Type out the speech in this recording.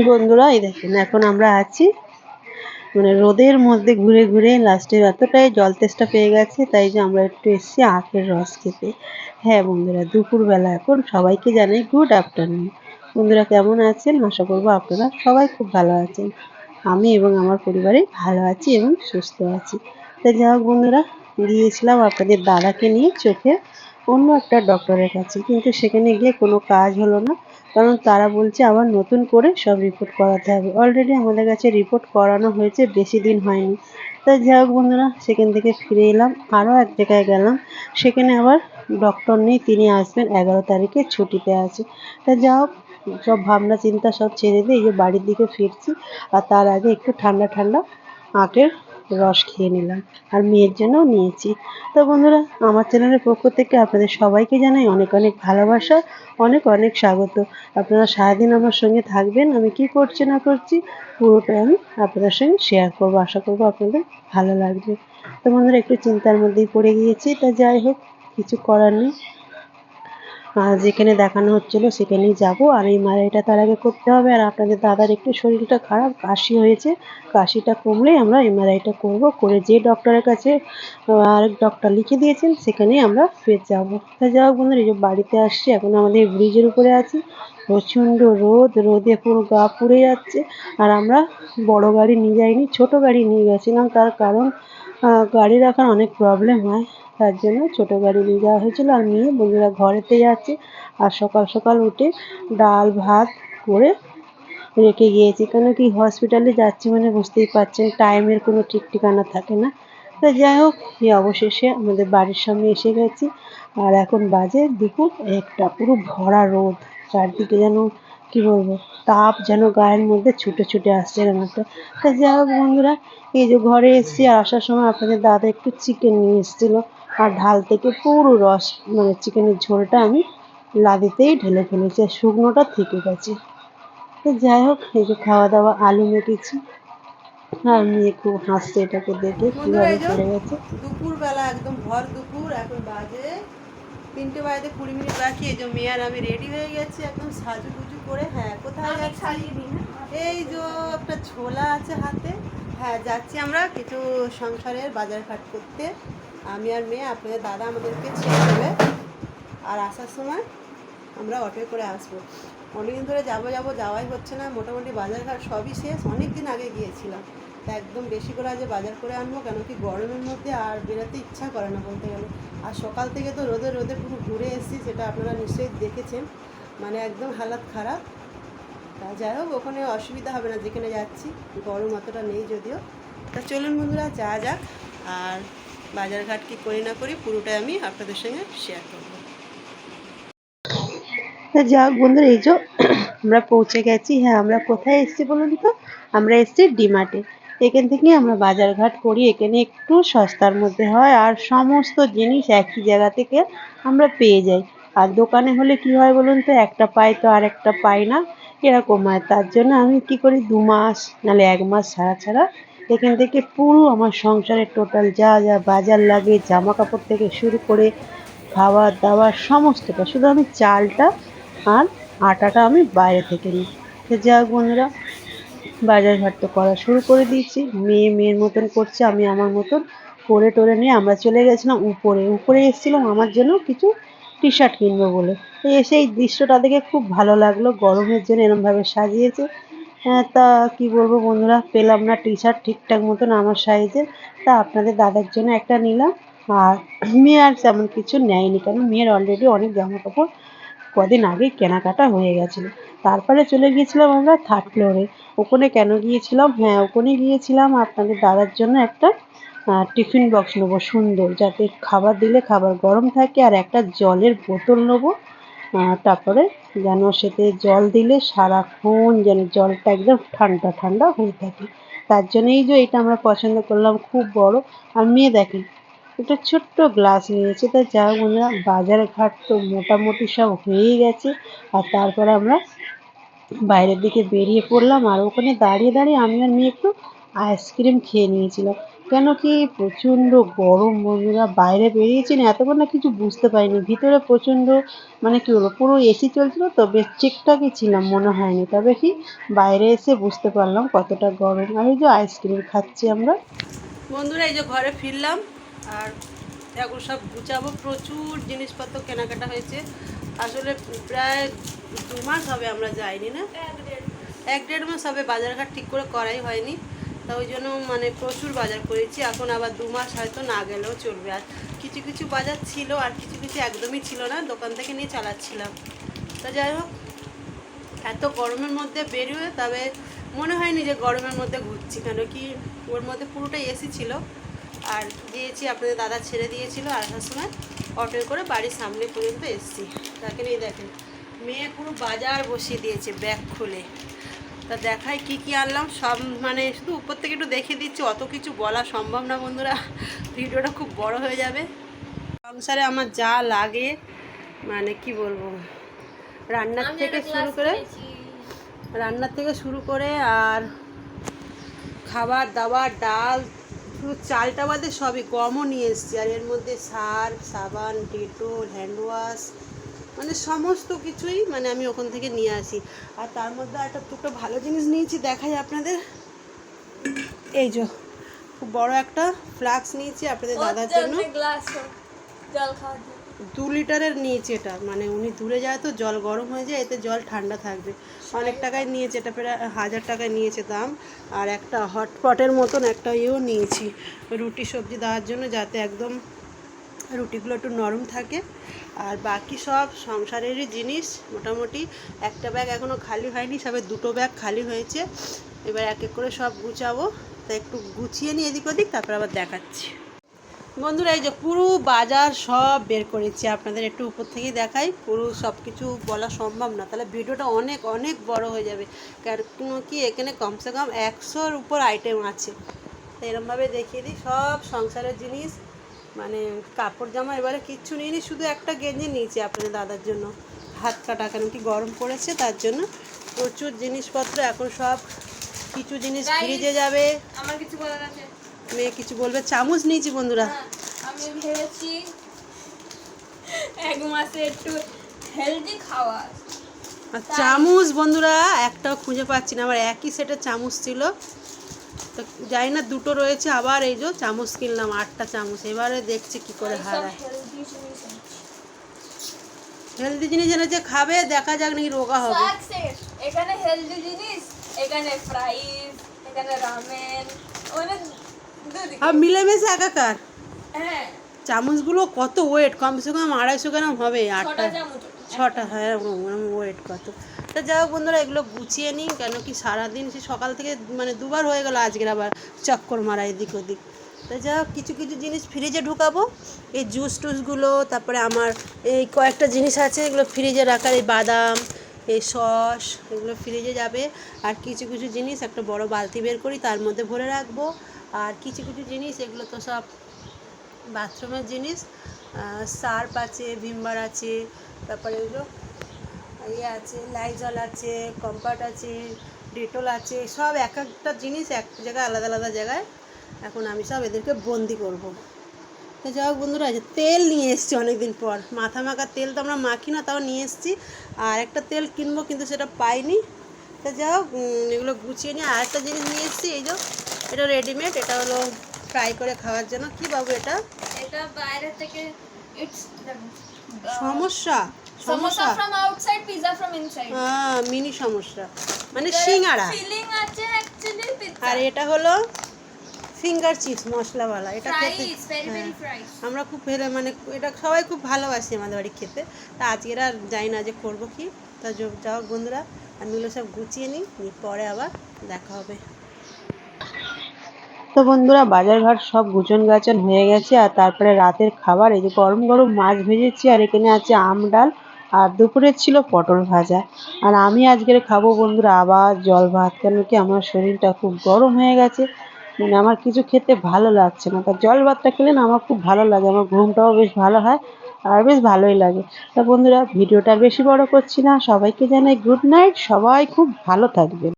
বন্ধুরা এই দেখুন এখন আমরা আছি মানে রোদের মধ্যে ঘুরে ঘুরে লাস্টে এতটাই জল তেষ্টা পেয়ে গেছে, তাই যে আমরা একটু এসেছি আখের রস খেতে। হ্যাঁ বন্ধুরা, দুপুরবেলা এখন সবাইকে জানাই গুড আফটারনুন। বন্ধুরা কেমন আছেন? আশা করবো আপনারা সবাই খুব ভালো আছেন। আমি এবং আমার পরিবারে ভালো আছি এবং সুস্থ আছি। তাই যাই হোক বন্ধুরা, গিয়েছিলাম আপনাদের দাদাকে নিয়ে চোখে অন্য একটা ডক্টরের কাছে, কিন্তু সেখানে গিয়ে কোনো কাজ হলো না। কারণ তারা বলছে আবার নতুন করে সব রিপোর্ট করাতে হবে। অলরেডি আমাদের কাছে রিপোর্ট করানো হয়েছে, বেশি দিন হয়নি। তাই যাই হোক বন্ধুরা, সেখান থেকে ফিরে এলাম, আরও এক জায়গায় গেলাম। সেখানে আবার ডক্টর নেই, তিনি আসবেন 11 তারিখে, ছুটিতে আছে। তা যা হোক, সব ভাবনা চিন্তা সব ছেড়ে দিয়ে এই যে বাড়ির দিকে ফিরছি। আর তার আগে একটু ঠান্ডা ঠান্ডা আখের রস খেয়ে নিলাম, আর মেয়ের জন্যও নিয়েছি। তো বন্ধুরা, আমার চ্যানেলের পক্ষ থেকে আপনাদের সবাইকে জানাই অনেক অনেক ভালোবাসা, অনেক অনেক স্বাগত। আপনারা সারাদিন আমার সঙ্গে থাকবেন, আমি কি করছি না করছি পুরোটাই আমি আপনাদের সঙ্গে শেয়ার করবো। আশা করবো আপনাদের ভালো লাগবে। তো বন্ধুরা, একটু চিন্তার মধ্যেই পড়ে গিয়েছি। তা যাই হোক, কিছু করার নেই। যেখানে দেখানো হচ্ছিল সেখানেই যাব, আর এই মালাইটা তার আগে করতে হবে। আর আপনাদের দাদার একটু শরীরটা খারাপ, কাশি হয়েছে, কাশিটা কমলেই আমরা এমআরআইটা করব, করে যে ডক্টরের কাছে আরেক ডক্টর লিখে দিয়েছেন সেখানেই আমরা ফের যাবো। তা যাই হোক বন্ধুরা, এই যে বাড়িতে আসছি, এখন আমাদের ব্রিজের উপরে আছি। প্রচণ্ড রোদ, রোদে পুরো গা পুড়ে যাচ্ছে। আর আমরা বড় গাড়ি নিয়ে যাইনি, ছোট গাড়ি নিয়ে গেছিলাম, তার কারণ গাড়ি রাখার অনেক প্রবলেম হয়, তার জন্য ছোট গাড়ি নিয়ে যাওয়া হয়েছিল। আর মেয়ে বন্ধুরা ঘরেতে যাচ্ছে। আর সকাল সকাল উঠে ডাল ভাত করে রেখে গিয়েছি, কেন কি হসপিটালে যাচ্ছি মানে বুঝতেই পারছেন টাইমের কোনো ঠিক ঠিকানা থাকে না। তো যাই হোক, এই অবশেষে আমাদের বাড়ির সামনে এসে গেছি। আর এখন বাজে দুপুর একটা, পুরো ভরা রোদ, চারদিকে যেন কি বলবো, তাপ যেন গায়ের মধ্যে ছুটে ছুটে আসছে এরকম একটা। তা যাই হোক বন্ধুরা, এই যে ঘরে এসেছি, আর আসার সময় আপনাদের দাদা একটু চিকেন নিয়ে এসেছিলো, আর ঢাল থেকে পুরো রস মানে চিকেনের ঝোলটা আমি লাদিতেই ঢেলে ফেলেছি, আর শুকনোটা থেকে গেছে। তো যাই হোক, এই যে খাওয়া দাওয়া আলু মেখেছি, আর মেয়ে খুব হাসছে এটাকে দেখে বন্ধুরা, কিভাবে এই যে পড়ে গেছে। দুপুরবেলা একদম ভর দুপুর, এখন বাজে 3:20 বাকি। এই যে মেয়ে আর আমি রেডি হয়ে গেছি একদম সাজুগুজু করে। হ্যাঁ, কোথায় যাচ্ছি? এই যে একটা ছোলা আছে হাতে। হ্যাঁ, যাচ্ছি আমরা কিছু সংসারের বাজার ঘাট করতে। আমি আর মেয়ে, আপনাদের দাদা আমাদেরকে ছেড়ে দেবে। আর আসার সময় আমরা অটোয় করে আসবো। অনেকদিন ধরে যাওয়াই হচ্ছে না। মোটামুটি বাজারঘাট সবই শেষ, অনেক দিন আগে গিয়েছিলাম। তা একদম বেশি করে আজ বাজার করে আনবো, কেন কি গরমের মধ্যে আর বেরোতে ইচ্ছা করে না বলতে গেলে। আর সকাল থেকে তো রোদে রোদে পুরো ঘুরে এসেছি, সেটা আপনারা নিশ্চয়ই দেখেছেন, মানে একদম হালাত খারাপ। তা যাই হোক, ওখানে অসুবিধা হবে না, যেখানে যাচ্ছি গরম অতটা নেই যদিও। তা চলুন বন্ধুরা, যা যাক। আর বাজারঘাট কি করি না করি পুরোটাই আমি আপনাদের সঙ্গে শেয়ার করবো। যাক বন্ধুরা, এই যে আমরা পৌঁছে গেছি। হ্যাঁ, আমরা কোথায় এসেছি বলুন তো? আমরা এসেছি ডিমার্টে। এখান থেকে আমরা বাজারঘাট করি, এখানে একটু সস্তার মধ্যে হয়, আর সমস্ত জিনিস একই জায়গা থেকে আমরা পেয়ে যাই। আর দোকানে হলে কি হয় বলুন তো, একটা পাই তো আর একটা পাই না, এরকম হয়। তার জন্য আমি কি করি, 2 মাস নাহলে 1 মাস ছাড়া ছাড়া এখান থেকে পুরো আমার সংসারের টোটাল যা যা বাজার লাগে, জামা কাপড় থেকে শুরু করে খাবার দাবার সমস্তটা, শুধু আমি চালটা আর আটাটা আমি বাইরে থেকে নিই। তো যাক বন্ধুরা, বাজারঘাট তো করা শুরু করে দিয়েছি। মেয়ে মেয়ের মতন করছে, আমি আমার মতন করে টোরে নিয়ে আমরা চলে গেছিলাম উপরে। উপরে এসেছিলাম আমার জন্য কিছু টি শার্ট কিনবো বলে। তো এসে এই দৃশ্যটা দেখে খুব ভালো লাগলো, গরমের জন্য এরমভাবে সাজিয়েছে। হ্যাঁ, তা কি বলবো বন্ধুরা, পেলাম না টি শার্ট ঠিকঠাক মতন আমার সাইজের। তা আপনাদের দাদার জন্য একটা নিলাম। আর মেয়ে আর তেমন কিছু নেয়নি, কেন মেয়ের অলরেডি অনেক জামা কাপড় কদিন আগেই কেনাকাটা হয়ে গেছিলো। তারপরে চলে গিয়েছিলাম আমরা থার্ড ফ্লোরে। ওখানে কেন গিয়েছিলাম? হ্যাঁ, ওখানে গিয়েছিলাম আপনাদের দাদার জন্য একটা টিফিন বক্স নেবো সুন্দর, যাতে খাবার দিলে খাবার গরম থাকে, আর একটা জলের বোতল নেবো। তারপরে যেন সেতে জল দিলে সারাক্ষণ যেন জলটা একদম ঠান্ডা ঠান্ডা হয়ে থাকে। তার জন্যই যে এটা আমরা পছন্দ করলাম, খুব বড়। আর মেয়ে দেখেন একটা ছোট্ট গ্লাস নিয়েছে। তা যা বন্ধুরা, বাজার ঘাট তো মোটামুটি সব হয়েই গেছে। আর তারপর আমরা বাইরের দিকে বেরিয়ে পড়লাম, আর ওখানে দাঁড়িয়ে দাঁড়িয়ে আমি আর মেয়ে একটু আইসক্রিম খেয়ে নিয়েছিলাম। কেন কি প্রচণ্ড গরম বন্ধুরা, বাইরে বেরিয়েছি না এতক্ষণ না কিছু বুঝতে পারিনি, ভিতরে প্রচণ্ড মানে কি বলবো পুরো এসি চলছিল তো বেশ ঠিকঠাকই ছিলাম মনে হয়নি, তবে কি বাইরে এসে বুঝতে পারলাম কতটা গরম। আর এই যে আইসক্রিম খাচ্ছি আমরা। বন্ধুরা এই যে ঘরে ফিরলাম আর এখন সব গুছাবো, প্রচুর জিনিসপত্র কেনাকাটা হয়েছে। আসলে প্রায় 2 মাস হবে আমরা যাইনি, না 1-1.5 মাস হবে, বাজারঘাট ঠিক করে করাই হয়নি, তা ওই জন্য মানে প্রচুর বাজার করেছি। এখন আবার 2 মাস হয়তো না গেলেও চলবে। আর কিছু কিছু বাজার ছিল আর কিছু কিছু একদমই ছিল না, দোকান থেকে নিয়ে চালাচ্ছিলাম। তা যাই হোক, এত গরমের মধ্যে বেরিয়ে তবে মনে হয়নি যে গরমের মধ্যে ঘুরছি, কেন কি ওর মধ্যে পুরোটাই এসি ছিল। আর দিয়েছি আপনাদের দাদা ছেড়ে দিয়েছিল, আর আসার সময় অটোয় করে বাড়ির সামনে পর্যন্ত এসেছি। দেখেন এই দেখেন, মেয়ে পুরো বাজার বসিয়ে দিয়েছে ব্যাগ খুলে। তা দেখাই কি কি আনলাম সব, মানে শুধু উপর থেকে একটু দেখিয়ে দিচ্ছি, অত কিছু বলা সম্ভব না বন্ধুরা, ভিডিওটা খুব বড় হয়ে যাবে। সংসারে আমার যা লাগে মানে কি বলবো, রান্নার থেকে শুরু করে আর খাবার দাবার, ডাল, শুধু চালটা বাদে সবই, গমও নিয়ে এসেছি। আর এর মধ্যে সার্ফ, সাবান, ডেটল, হ্যান্ড ওয়াশ, মানে সমস্ত কিছুই মানে আমি ওখান থেকে নিয়ে আসি। আর তার মধ্যে একটা দুটো ভালো জিনিস নিয়েছি, দেখাই আপনাদের। এই যে খুব বড় একটা ফ্লাক্স নিয়েছি আপনাদের দাদার জন্য, 2 লিটারের নিয়েছি এটা, মানে উনি দূরে যায় তো জল গরম হয়ে যায়, এতে জল ঠান্ডা থাকবে। অনেক টাকায় নিয়েছে এটা, প্রায় 1000 টাকায় নিয়েছে দাম। আর একটা হটপটের মতন একটা ইয়েও নিয়েছি রুটি সবজি দেওয়ার জন্য, যাতে একদম রুটিগুলো একটু নরম থাকে। আর বাকি সব সংসারেরই জিনিস মোটামুটি, একটা ব্যাগ এখনও খালি হয়নি, সবে 2টো ব্যাগ খালি হয়েছে। এবার এক এক করে সব গুছাবো, তা একটু গুছিয়ে নিই এদিক ওদিক, তারপর আবার দেখাচ্ছি। বন্ধুরা এই যে পুরো বাজার সব বের করেছি, আপনাদের একটু উপর থেকেই দেখাই, পুরো সব কিছু বলা সম্ভব না, তাহলে ভিডিওটা অনেক অনেক বড় হয়ে যাবে। কেন কি এখানে কমসে কম 100-র উপর আইটেম আছে, তো এরমভাবে দেখিয়ে দিই সব সংসারের জিনিস। মানে কাপড় জামা এবারে কিচ্ছু নিইনি, শুধু একটা গেঞ্জি নিয়েছি আপনাদের দাদার জন্য, হাত কাটা, কেন কি গরম পড়েছে তার জন্য। প্রচুর জিনিসপত্র, এখন সব কিছু জিনিস ফ্রিজে যাবে। আমার কিছু বলার আছে, মেয়ে কিছু বলবে। চামচ নিয়েছি বন্ধুরা, আমি ভেবেছি 1 মাসে একটু হেলদি খাওয়া। আর চামচ বন্ধুরা একটাও খুঁজে পাচ্ছি না, আমার একই সেটের চামচ ছিল, তো জানি না 2টো রয়েছে, আবার এই যে চামচ কিনলাম 8টা চামচ, এবারে দেখছি কি করে হারায়। হেলদি জিনিস এনেছে, খাবে, দেখা যাক নাকি রোগা হবে। এখানে হেলদি জিনিস, এখানে ফ্রাইজ, এখানে রামেন, অনেক আর মিলেমিশে একাকার। হ্যাঁ, চামচগুলো কত ওয়েট, কমসে কম 250 গ্রাম হবে, 8টা 6টা, হ্যাঁ ওয়েট কত। তা যাই হোক বন্ধুরা, এগুলো গুছিয়ে নিই, কেন কি সারাদিন সে সকাল থেকে মানে 2বার হয়ে গেল আজকের আবার চক্কর মারা এদিক ওদিক। তা যাই হোক, কিছু কিছু জিনিস ফ্রিজে ঢুকাবো, এই জুস টুসগুলো, তারপরে আমার এই কয়েকটা জিনিস আছে এগুলো ফ্রিজে রাখার, এই বাদাম, এই সস, এগুলো ফ্রিজে যাবে। আর কিছু কিছু জিনিস একটা বড় বালতি বের করি, তার মধ্যে ভরে রাখবো। আর কিছু কিছু জিনিস এগুলো তো সব বাথরুমের জিনিস, সার্ফ আছে, ভিমবার আছে, তারপরে এগুলো ইয়ে আছে, লাইজল আছে, কম্পার্ট আছে, ডেটল আছে, সব এক একটা জিনিস এক জায়গায় আলাদা আলাদা জায়গায়। এখন আমি সব এদেরকে বন্দি করব। তো যাই হোক বন্ধুরা, যে তেল নিয়ে এসেছি অনেকদিন পর, মাথা মাখার তেল তো আমরা মাখি না, তাও নিয়ে এসেছি। আর একটা তেল কিনবো কিন্তু সেটা পাইনি। তো যাই হোক, এগুলো গুছিয়ে নিয়ে আরেকটা জিনিস নিয়ে এসেছি, এই যে এটা রেডিমেড, এটা হলো ফ্রাই করে খাওয়ার জন্য। কি বাবু এটা? এটা বাইরে থেকে ইটস সমস্যা, samosa from outside, pizza from inside. হ্যাঁ, মিনি সমস্যা, মানে সিঙ্গাড়া। ফিলিং আছে অ্যাকচুয়ালি পিজা। আর এটা হলো ফিঙ্গার চিপস মশলাওয়ালা, এটা খেতে ফ্রাইস, ভেরি ভেরি ফ্রাইস। আমরা খুব মানে এটা সবাই খুব ভালোবাসি আমাদের বাড়ি খেতে। তা আজকের আর জানি না যে করবো কি। তা যাও বন্ধুরা, আমি এগুলো সব গুছিয়ে নিই, পরে আবার দেখা হবে। তো বন্ধুরা বাজারঘাট সব গুছন গাছন হয়ে গেছে, আর তারপরে রাতের খাবার এই যে গরম গরম মাছ ভেজেছি, আর এখানে আছে আম ডাল, আর দুপুরের ছিল পটল ভাজা। আর আমি আজকের খাবো বন্ধুরা আবার জল ভাত, কেন কি আমার শরীরটা খুব গরম হয়ে গেছে, মানে আমার কিছু খেতে ভালো লাগছে না। তা জল ভাতটা খেলে না আমার খুব ভালো লাগে, আমার ঘুমটাও বেশ ভালো হয়, আর বেশ ভালোই লাগে। তা বন্ধুরা ভিডিওটা বেশি বড় করছি না, সবাইকে জানাই গুড নাইট, সবাই খুব ভালো থাকবেন।